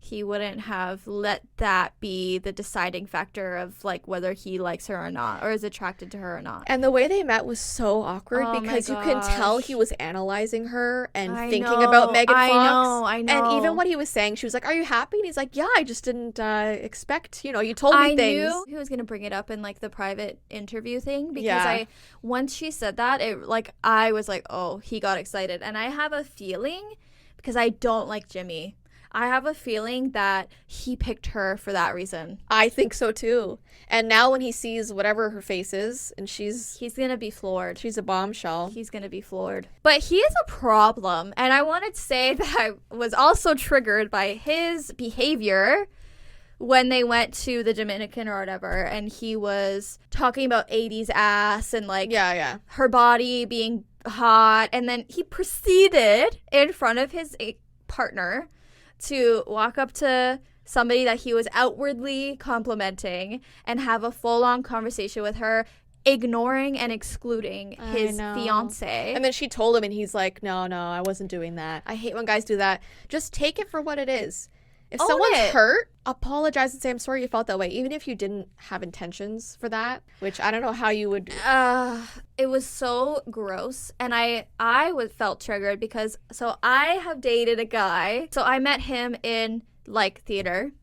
he wouldn't have let that be the deciding factor of like whether he likes her or not, or is attracted to her or not. And the way they met was so awkward because you can tell he was analyzing her and thinking about Megan Fox. I know. And even what he was saying, she was like, "Are you happy?" And he's like, "Yeah, I just didn't expect. You told me things." I knew he was gonna bring it up in like the private interview thing because once she said that, I was like, "Oh, he got excited," and I have a feeling because I don't like Jimmy. I have a feeling that he picked her for that reason. I think so too. And now when he sees whatever her face is, and he's gonna be floored. She's a bombshell. He's gonna be floored. But he is a problem, and I wanted to say that I was also triggered by his behavior when they went to the Dominican or whatever, and he was talking about 80s ass and like her body being hot, and then he proceeded in front of his partner to walk up to somebody that he was outwardly complimenting and have a full-on conversation with her, ignoring and excluding his fiance. And then she told him and he's like, no, I wasn't doing that. I hate when guys do that. Just take it for what it is. If someone's hurt, apologize and say, I'm sorry you felt that way, even if you didn't have intentions for that, which I don't know how you would. It was so gross. And I felt triggered because, so I have dated a guy. So I met him in, like, theater.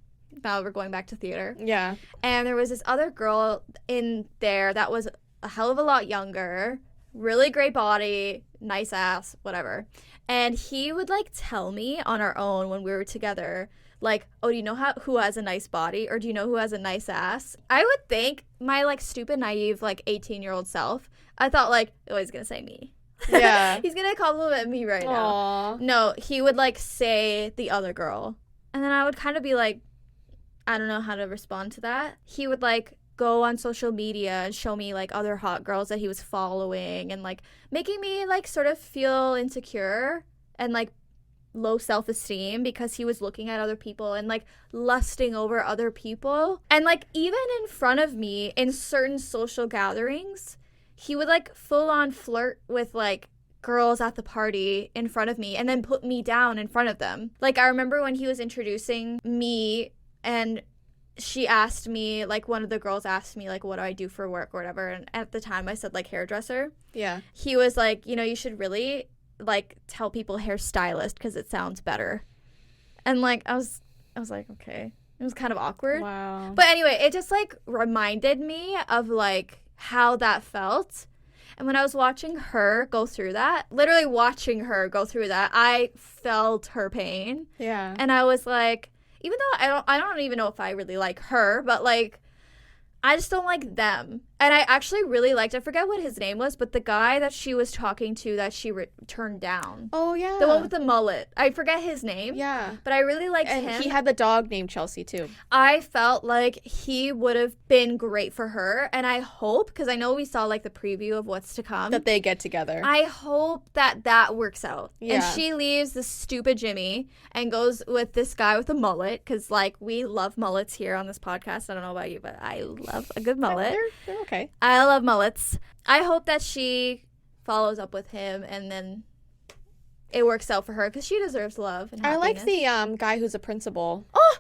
Now we're going back to theater. Yeah. And there was this other girl in there that was a hell of a lot younger, really great body, nice ass, whatever. And he would, like, tell me on our own when we were together, like, oh, do you know who has a nice body? Or do you know who has a nice ass? I would think my, like, stupid, naive, like, 18-year-old self, I thought, like, oh, he's going to say me. Yeah. He's going to compliment me right now. No, he would, like, say the other girl. And then I would kind of be like, I don't know how to respond to that. He would, like, go on social media and show me, like, other hot girls that he was following and, like, making me, like, sort of feel insecure and, like, low self-esteem because he was looking at other people and like lusting over other people. And like even in front of me in certain social gatherings, he would like full on flirt with like girls at the party in front of me and then put me down in front of them. Like I remember when he was introducing me and she asked me, like one of the girls asked me like what do I do for work or whatever, and at the time I said like hairdresser. Yeah. He was like, you should really like tell people hairstylist because it sounds better. And like I was like, okay. It was kind of awkward. Wow. But anyway, it just like reminded me of like how that felt. And when I was watching her go through that, literally watching her go through that, I felt her pain. Yeah. And I was like, even though I don't even know if I really like her, but like I just don't like them. And I actually really liked, I forget what his name was, but the guy that she was talking to that she turned down. Oh, yeah. The one with the mullet. I forget his name. Yeah. But I really liked him. And he had the dog named Chelsea, too. I felt like he would have been great for her. And I hope, because I know we saw like the preview of what's to come. That they get together. I hope that works out. Yeah. And she leaves this stupid Jimmy and goes with this guy with a mullet. Because like we love mullets here on this podcast. I don't know about you, but I love a good mullet. They're okay. I love mullets. I hope that she follows up with him and then it works out for her because she deserves love and happiness. I like the guy who's a principal. Oh,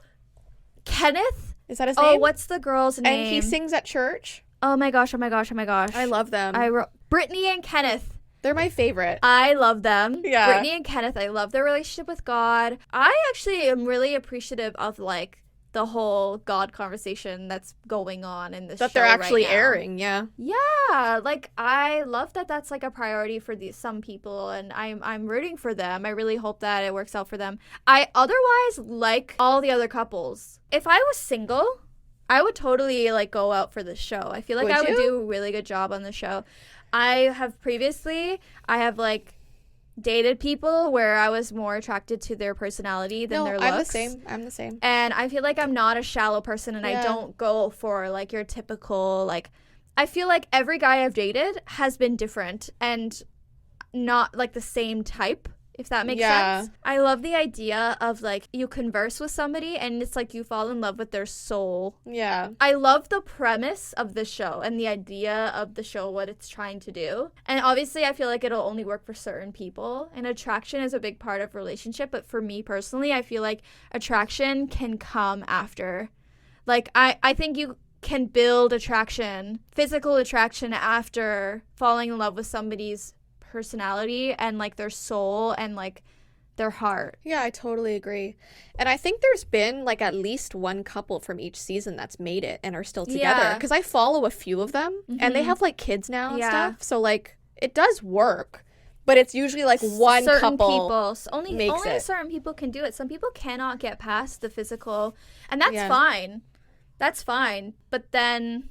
Kenneth? Is that his name? Oh, what's the girl's name? And he sings at church. Oh my gosh. I love them. Brittany and Kenneth. They're my favorite. I love them. Yeah. Brittany and Kenneth, I love their relationship with God. I actually am really appreciative of like the whole God conversation that's going on in this show That they're actually right now. airing, yeah. Yeah, like I love that that's like a priority for some people, and I'm rooting for them. I really hope that it works out for them. I otherwise like all the other couples. If I was single, I would totally like go out for this show. I feel like I would do a really good job on the show. I have like dated people where I was more attracted to their personality than their looks. I'm the same. And I feel like I'm not a shallow person, and I don't go for like your typical like. I feel like every guy I've dated has been different and not like the same type, if that makes sense. I love the idea of like you converse with somebody and it's like you fall in love with their soul. Yeah. I love the premise of the show and the idea of the show, what it's trying to do. And obviously I feel like it'll only work for certain people. And attraction is a big part of relationship. But for me personally, I feel like attraction can come after. Like I think you can build attraction, physical attraction, after falling in love with somebody's personality and like their soul and like their heart. Yeah, I totally agree. And I think there's been like at least one couple from each season that's made it and are still together, because I follow a few of them and they have like kids now and stuff, so like it does work, but it's usually like one certain couple people only certain people can do it. Some people cannot get past the physical, and that's fine, but then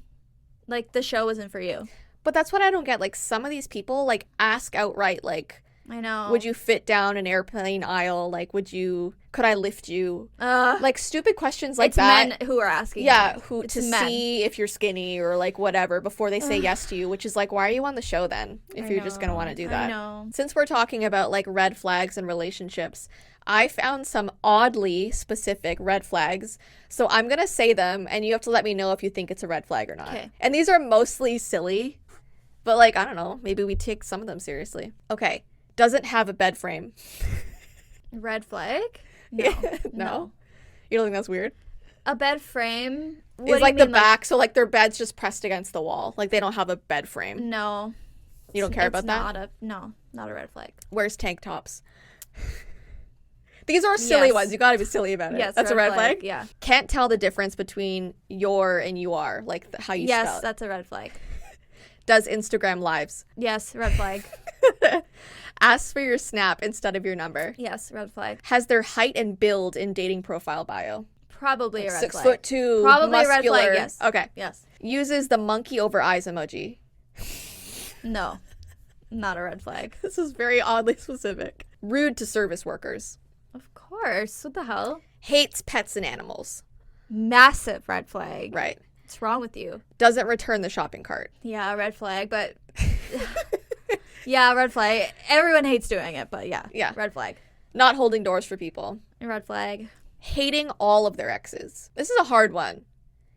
like the show isn't for you. But that's what I don't get. Like, some of these people, like, ask outright, like, I know. Would you fit down an airplane aisle? Like, could I lift you? Like, stupid questions like that. It's men who are asking. Yeah, to see if you're skinny or, like, whatever before they say yes to you, which is, like, why are you on the show then if you're just going to want to do that? I know. Since we're talking about, like, red flags and relationships, I found some oddly specific red flags. So I'm going to say them, and you have to let me know if you think it's a red flag or not. Okay. And these are mostly silly. But, like, I don't know. Maybe we take some of them seriously. Okay. Doesn't have a bed frame. Red flag? No. No. You don't think that's weird? A bed frame? It's like the back, so, like, their bed's just pressed against the wall. Like, they don't have a bed frame. No. You don't care about that? No, not a red flag. Wears tank tops. These are silly ones. You gotta be silly about it. Yes, that's a red flag? Yeah. Can't tell the difference between your and you are. Like, how you spell it. Yes, that's a red flag. Does Instagram lives. Yes, red flag. Asks for your snap instead of your number. Yes, red flag. Has their height and build in dating profile bio. Probably like a red flag. 6'2", probably muscular. a red flag, yes. Okay. Yes. Uses the monkey over eyes emoji. No, not a red flag. This is very oddly specific. Rude to service workers. Of course. What the hell? Hates pets and animals. Massive red flag. Right. What's wrong with you? Doesn't return the shopping cart. Yeah, red flag, but... yeah, red flag. Everyone hates doing it, but yeah. Red flag. Not holding doors for people. Red flag. Hating all of their exes. This is a hard one.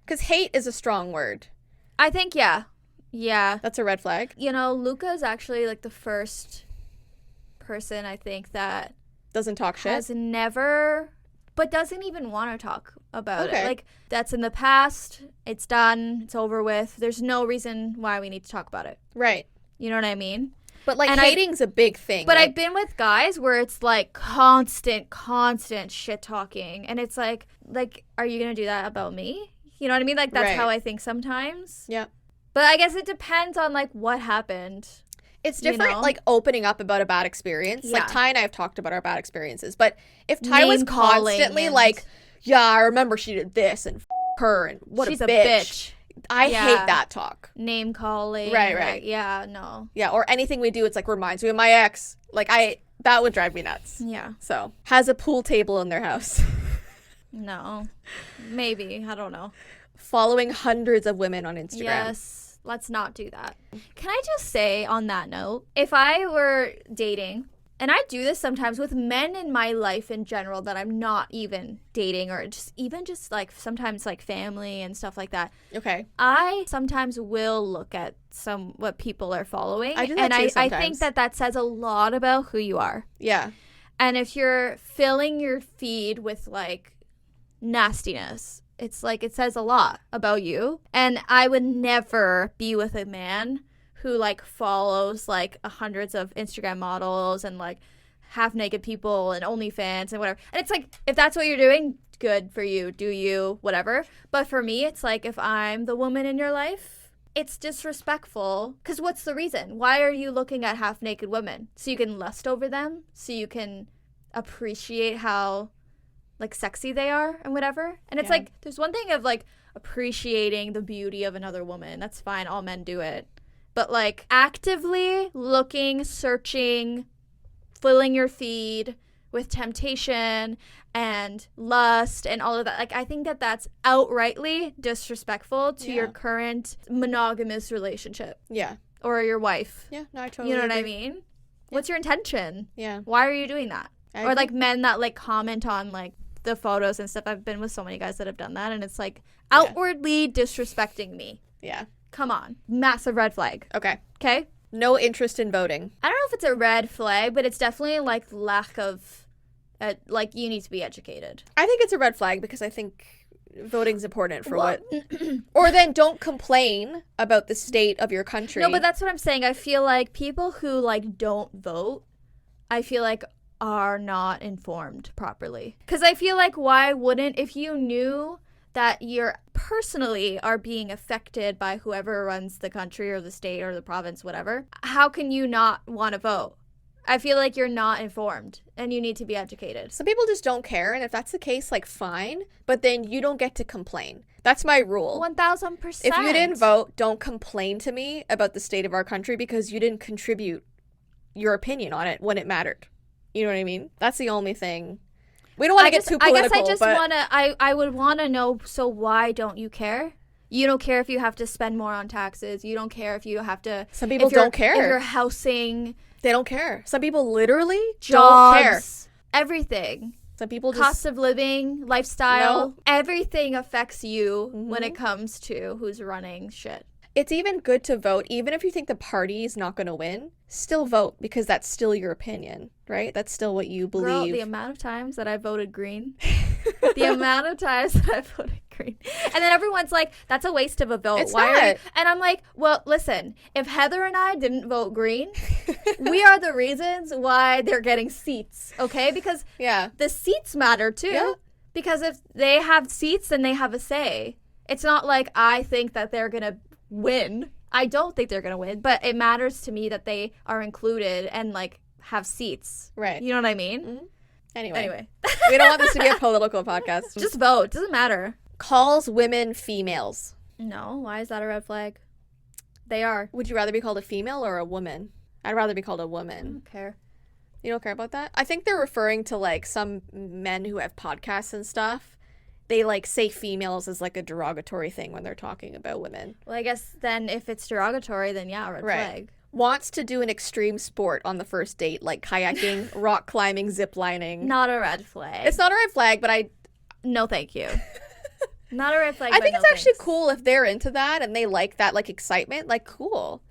Because hate is a strong word. I think, yeah. Yeah. That's a red flag. You know, Luca is actually like the first person I think that... Doesn't talk shit? Has never... But doesn't even want to talk about it. Like, that's in the past. It's done. It's over with. There's no reason why we need to talk about it. Right. You know what I mean? But, like, hating's a big thing. But like, I've been with guys where it's, like, constant shit-talking. And it's like, are you going to do that about me? You know what I mean? Like, that's how I think sometimes. Yeah. But I guess it depends on, like, what happened. It's different, like, opening up about a bad experience. Yeah. Like, Ty and I have talked about our bad experiences. But if Ty was constantly like, yeah, I remember she did this and her and she's a bitch. I hate that talk. Name calling. Right. Yeah, no. Yeah, or anything we do, it's like, reminds me of my ex. Like, that would drive me nuts. Yeah. So, has a pool table in their house. No. Maybe. I don't know. Following hundreds of women on Instagram. Yes. Let's not do that. Can I just say on that note, if I were dating, and I do this sometimes with men in my life in general that I'm not even dating, or just like sometimes like family and stuff like that. Okay. I sometimes will look at what people are following. I do that too sometimes. I think that says a lot about who you are. Yeah. And if you're filling your feed with like nastiness, it's like it says a lot about you. And I would never be with a man who like follows like hundreds of Instagram models and like half naked people and OnlyFans and whatever. And it's like, if that's what you're doing, good for you, do you, whatever. But for me, it's like, if I'm the woman in your life, it's disrespectful. Because what's the reason? Why are you looking at half naked women? So you can lust over them? So you can appreciate how like sexy they are and whatever? And it's like, there's one thing of like appreciating the beauty of another woman. That's fine. All men do it. But like actively looking, searching, filling your feed with temptation and lust and all of that. Like, I think that that's outrightly disrespectful to your current monogamous relationship. Yeah. Or your wife. Yeah, no, I totally You know agree. what I mean? Yeah. What's your intention? Yeah. Why are you doing that? I or, agree. like, men that, like, comment on, like, the photos and stuff. I've been with so many guys that have done that, and it's, like, outwardly disrespecting me. Yeah. Come on. Massive red flag. Okay. Okay? No interest in voting. I don't know if it's a red flag, but it's definitely, like, lack of, like, you need to be educated. I think it's a red flag because I think voting's important for what... Or then don't complain about the state of your country. No, but that's what I'm saying. I feel like people who, like, don't vote, I feel like are not informed properly. Because I feel like why wouldn't, if you knew that you're personally are being affected by whoever runs the country or the state or the province, whatever, how can you not want to vote? I feel like you're not informed and you need to be educated. Some people just don't care, and if that's the case, like, fine, but then you don't get to complain. That's my rule. 1,000%. If you didn't vote, don't complain to me about the state of our country because you didn't contribute your opinion on it when it mattered. You know what I mean? That's the only thing. We don't want to get too political. I guess I just want to, I would want to know, so why don't you care? You don't care if you have to spend more on taxes. You don't care if you have to. Some people don't care. If you're housing. They don't care. Some people literally Jobs, don't care. Everything. Some people just... Cost of living, lifestyle. No. Everything affects you when it comes to who's running shit. It's even good to vote, even if you think the party is not going to win. Still vote, because that's still your opinion, right? That's still what you believe. Girl, the amount of times that I voted green. The amount of times that I voted green. And then everyone's like, that's a waste of a vote. It's Why not. are you? And I'm like, well, listen, if Heather and I didn't vote green, we are the reasons why they're getting seats, okay? Because the seats matter too. Yeah. Because if they have seats, then they have a say. It's not like I think that they're going to win. I don't think they're going to win, but it matters to me that they are included and like have seats. Right. You know what I mean? Mm-hmm. Anyway. Anyway. We don't want this to be a political podcast. Just vote. Doesn't matter. Calls women females. No. Why is that a red flag? They are. Would you rather be called a female or a woman? I'd rather be called a I woman. don't care. You don't care about that? I think they're referring to like some men who have podcasts and stuff. They like say females as like a derogatory thing when they're talking about women. Well, I guess then if it's derogatory, then yeah, red flag. Wants to do an extreme sport on the first date, like kayaking, rock climbing, zip lining. Not a red flag. It's not a red flag, but No, thank you. Not a red flag. I think but it's no actually thanks. cool if they're into that and they like that like excitement. Like, cool.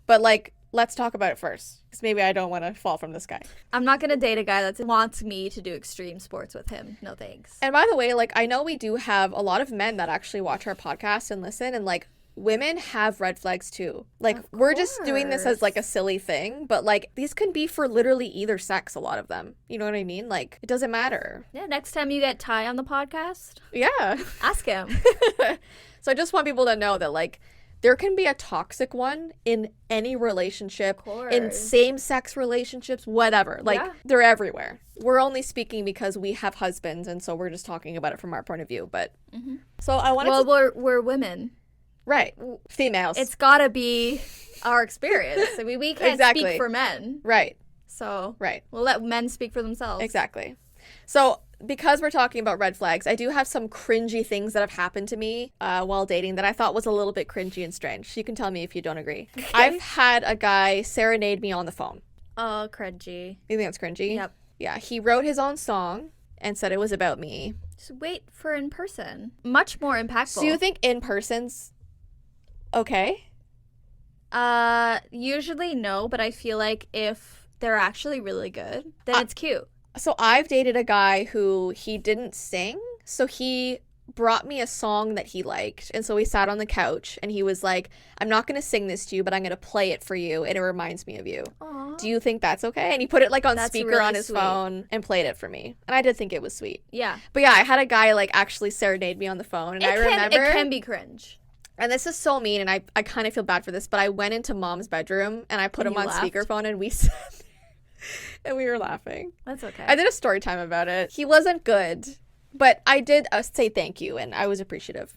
But like, let's talk about it first, because maybe I don't want to fall from the sky. I'm not gonna date a guy that wants me to do extreme sports with him. No thanks. And by the way, like, I know we do have a lot of men that actually watch our podcast and listen, and like, women have red flags too. Like, we're just doing this as like a silly thing, but like, these can be for literally either sex, a lot of them. You know what I mean? Like, it doesn't matter. Yeah, next time you get Ty on the podcast, Yeah. ask him. So I just want people to know that like, there can be a toxic one in any relationship, in same-sex relationships, whatever. Like, they're everywhere. We're only speaking because we have husbands, and so we're just talking about it from our point of view. But so I wanted to... Well, we're women. Right. Females. It's gotta be our experience. I mean, we can't speak for men. Right. So Right. we'll let men speak for themselves. Exactly. So because we're talking about red flags, I do have some cringy things that have happened to me while dating that I thought was a little bit cringy and strange. You can tell me if you don't agree. Okay. I've had a guy serenade me on the phone. Oh, cringy. You think that's cringy? Yep. Yeah, he wrote his own song and said it was about me. Just wait for in person. Much more impactful. So you think in person's okay? Usually no, but I feel like if they're actually really good, then it's cute. So I've dated a guy who he didn't sing, so he brought me a song that he liked. And so we sat on the couch and he was like, I'm not going to sing this to you, but I'm going to play it for you. And it reminds me of you. Aww. Do you think that's okay? And he put it like on That's speaker really on his sweet. phone and played it for me. And I did think it was sweet. Yeah. But yeah, I had a guy like actually serenade me on the phone. And I remember. It can be cringe. And this is so mean, and I kind of feel bad for this, but I went into Mom's bedroom and I put him on speakerphone and we sat there and we were laughing. That's okay. I did a story time about it. He wasn't good, but I did say thank you and I was appreciative.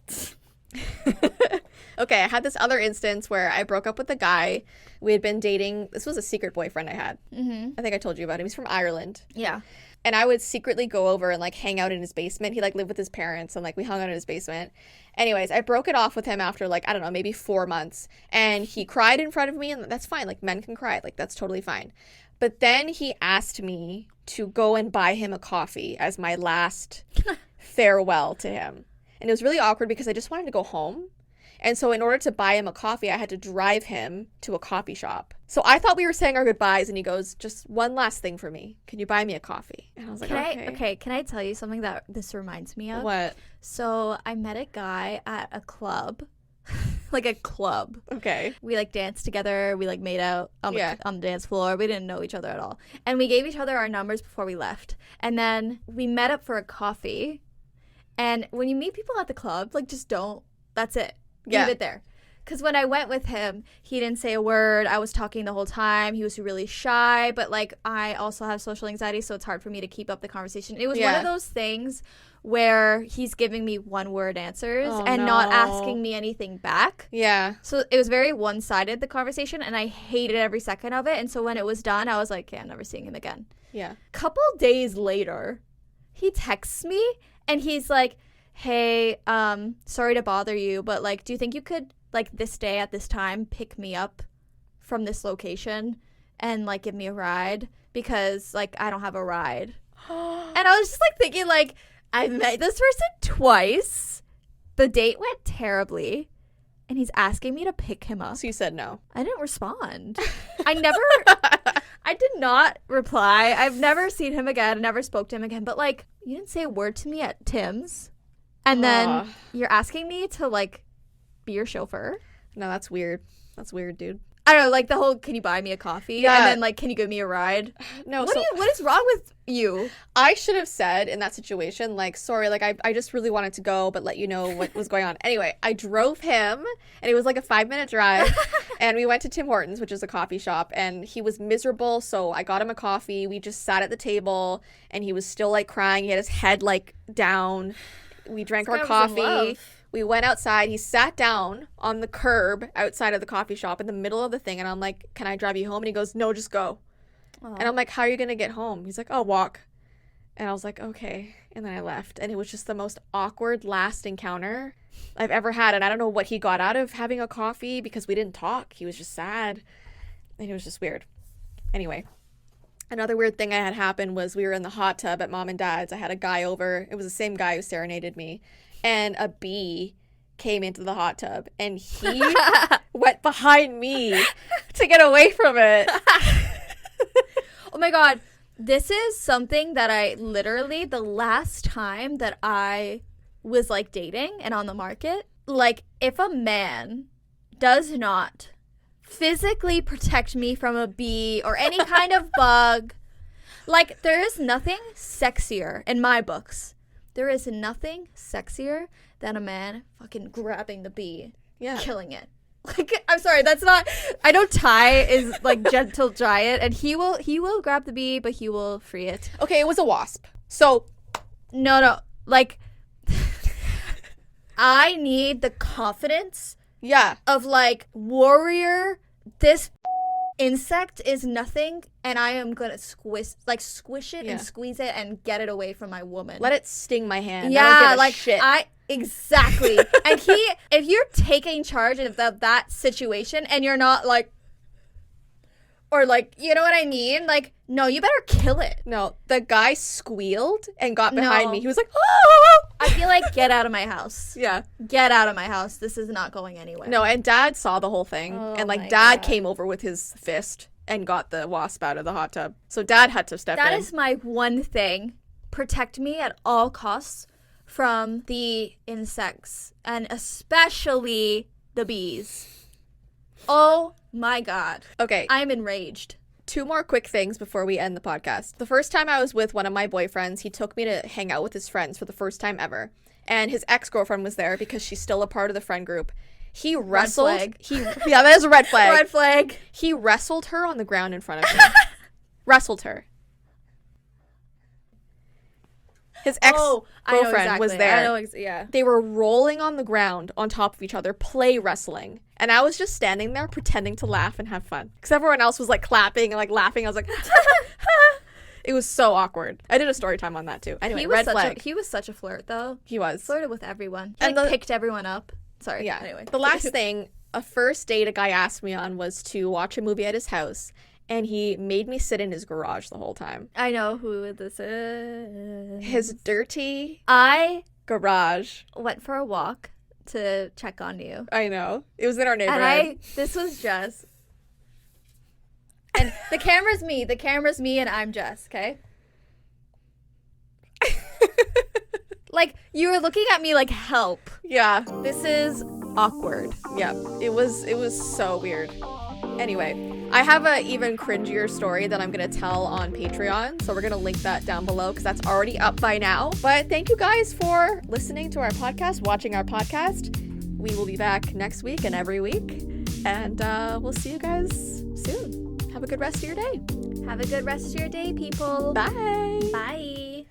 Okay, I had this other instance where I broke up with a guy. We had been dating. This was a secret boyfriend I had. Mm-hmm. I think I told you about him. He's from Ireland. Yeah. And I would secretly go over and like hang out in his basement. He like lived with his parents and like we hung out in his basement. Anyways, I broke it off with him after like, I don't know, maybe 4 months. And he cried in front of me, and that's fine. Like, men can cry. Like, that's totally fine. But then he asked me to go and buy him a coffee as my last farewell to him. And it was really awkward because I just wanted to go home. And so in order to buy him a coffee, I had to drive him to a coffee shop. So I thought we were saying our goodbyes, and he goes, just one last thing for me. Can you buy me a coffee? And I was like, okay. Can I tell you something that this reminds me of? What? So I met a guy at a club. Like a club. Okay. We like danced together. We like made out on the dance floor. We didn't know each other at all. And we gave each other our numbers before we left. And then we met up for a coffee. And when you meet people at the club, like just don't. That's it. Leave it there. Because when I went with him, he didn't say a word. I was talking the whole time. He was really shy. But like I also have social anxiety, so it's hard for me to keep up the conversation. It was one of those things where he's giving me one-word answers not asking me anything back. Yeah. So it was very one-sided, the conversation, and I hated every second of it. And so when it was done, I was like, okay, I'm never seeing him again. Yeah. Couple days later, he texts me, and he's like, hey, sorry to bother you, but like, do you think you could, like, this day at this time, pick me up from this location and like give me a ride? Because like, I don't have a ride. And I was just like thinking, like, I met this person twice. The date went terribly. And he's asking me to pick him up. So you said no. I didn't respond. I did not reply. I've never seen him again. Never spoke to him again. But like, you didn't say a word to me at Tim's. And then you're asking me to like be your chauffeur. No, that's weird. That's weird, dude. I don't know, like the whole, can you buy me a coffee? Yeah. And then like, can you give me a ride? No. What is wrong with you? I should have said in that situation, like, sorry, like I just really wanted to go, but let you know what was going on. Anyway, I drove him, and it was like a 5-minute drive, and we went to Tim Hortons, which is a coffee shop, and he was miserable, so I got him a coffee. We just sat at the table, and he was still like crying. He had his head like down. We drank our coffee. We went outside. He sat down on the curb outside of the coffee shop in the middle of the thing. And I'm like, can I drive you home? And he goes, no, just go. Aww. And I'm like, how are you going to get home? He's like, I'll walk. And I was like, okay. And then I left. And it was just the most awkward last encounter I've ever had. And I don't know what he got out of having a coffee because we didn't talk. He was just sad. And it was just weird. Anyway, another weird thing I had happen was we were in the hot tub at Mom and Dad's. I had a guy over. It was the same guy who serenaded me. And a bee came into the hot tub, and he went behind me to get away from it. Oh my God. This is something that I literally, the last time that I was like dating and on the market, like if a man does not physically protect me from a bee or any kind of bug, like there is nothing sexier in my books. There is nothing sexier than a man fucking grabbing the bee, killing it. Like, I'm sorry, that's not. I know Ty is like gentle giant, and he will grab the bee, but he will free it. Okay, it was a wasp. So, no, like, I need the confidence. Yeah. Of like warrior. This insect is nothing, and I am gonna squish it and squeeze it and get it away from my woman. Let it sting my hand. Yeah, I don't give a like shit. Exactly. And if you're taking charge of that situation and you're not like, or like, you know what I mean? Like, no, you better kill it. No, the guy squealed and got behind me. He was like, oh! I feel like, get out of my house. Yeah. Get out of my house. This is not going anywhere. No, and Dad saw the whole thing. And like, Dad came over with his fist and got the wasp out of the hot tub. So Dad had to step in. That is my one thing. Protect me at all costs from the insects, and especially the bees. Oh my god. Okay. I'm enraged. 2 more quick things before we end the podcast. The first time I was with one of my boyfriends, he took me to hang out with his friends for the first time ever. And his ex-girlfriend was there because she's still a part of the friend group. He wrestled. Red flag. Yeah, that is a red flag. Red flag. He wrestled her on the ground in front of me. Wrestled her. His ex-girlfriend was there. I know yeah. They were rolling on the ground on top of each other, play wrestling. And I was just standing there pretending to laugh and have fun. Because everyone else was like clapping and like laughing. I was like, it was so awkward. I did a story time on that too. Anyway, red flag. He was such a flirt though. He was. Flirted with everyone. He And like, picked everyone up. Sorry. Yeah. Anyway. The last thing, a first date a guy asked me on was to watch a movie at his house. And he made me sit in his garage the whole time. I know who this is. His dirty I garage. went for a walk to check on you. I know. It was in our neighborhood. And this was Jess. And the camera's me, and I'm Jess, okay? Like, you were looking at me like, help. Yeah. This is awkward. Yeah. It was so weird. Anyway, I have a even cringier story that I'm going to tell on Patreon. So we're going to link that down below because that's already up by now. But thank you guys for listening to our podcast, watching our podcast. We will be back next week and every week. And we'll see you guys soon. Have a good rest of your day. Have a good rest of your day, people. Bye. Bye.